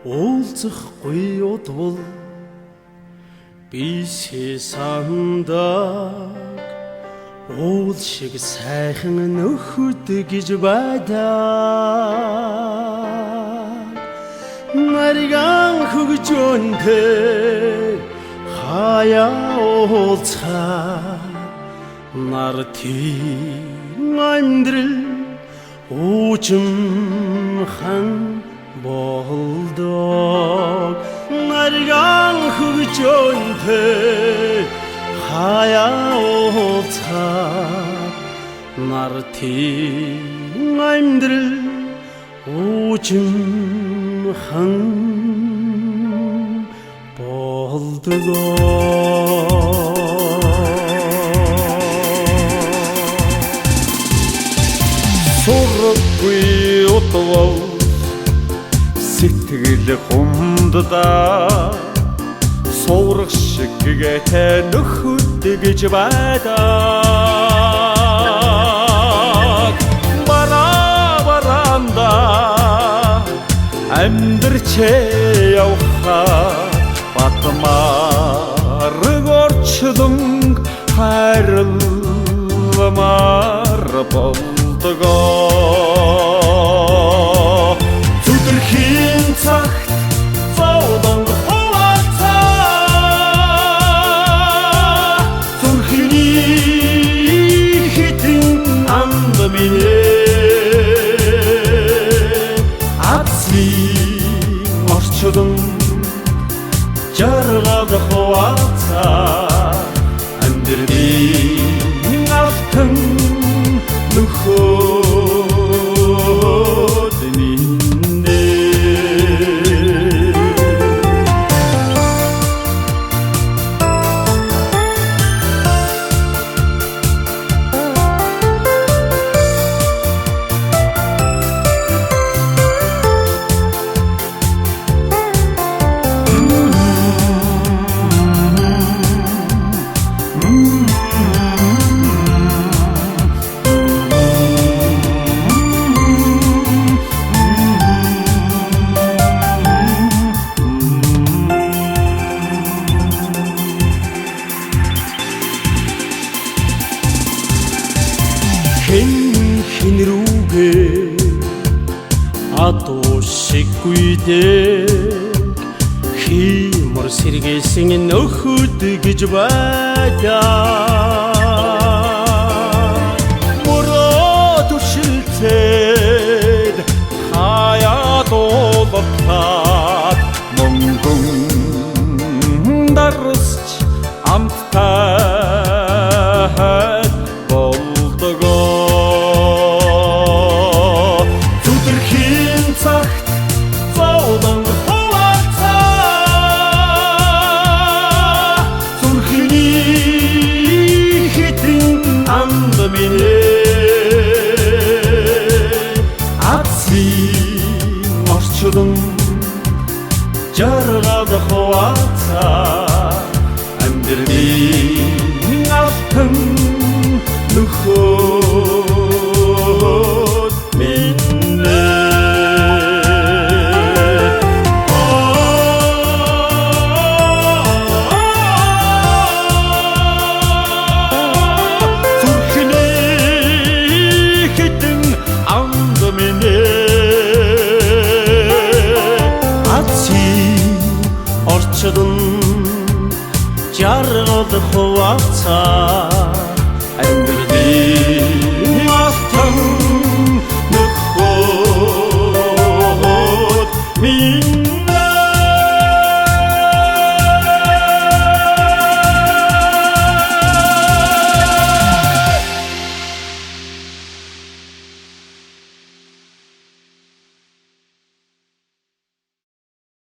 уулзахгүй удвал би сандаг уул шиг сайхан нөхөд гэж байдаг нариган хөгжөөнтэй хаяа уулзахаар нартын амьдрал уужимхан болдог нариган хөгжөөнтэй хаяа уулзахаар нартын амьдрал уужимхан болдог сурахгүй утвал сэтгэл хумддаа суурах шиг гэтэй нөхөд гэж байдаг баранда амьдрчээ явхаа батмаар горчлон хайрламар болдгоо зүдэрхийн цагт зовдон хуваалцаа зүрхний хитэн анд минь атсын орчлон жаргал хуваалцаа амьдралын алтан нөхөд минь хэн рүүгээ атуушиггүй дэг химор сэргээсэн нөхөд гэж байдаг мөрөө түшилцээд хаяа дуулахад мөнгөн дарсч амттай атсын орчлон жаргал хуваалцаа амьдралын алтан нөхөд минь орчлон жаргал хуваалцаа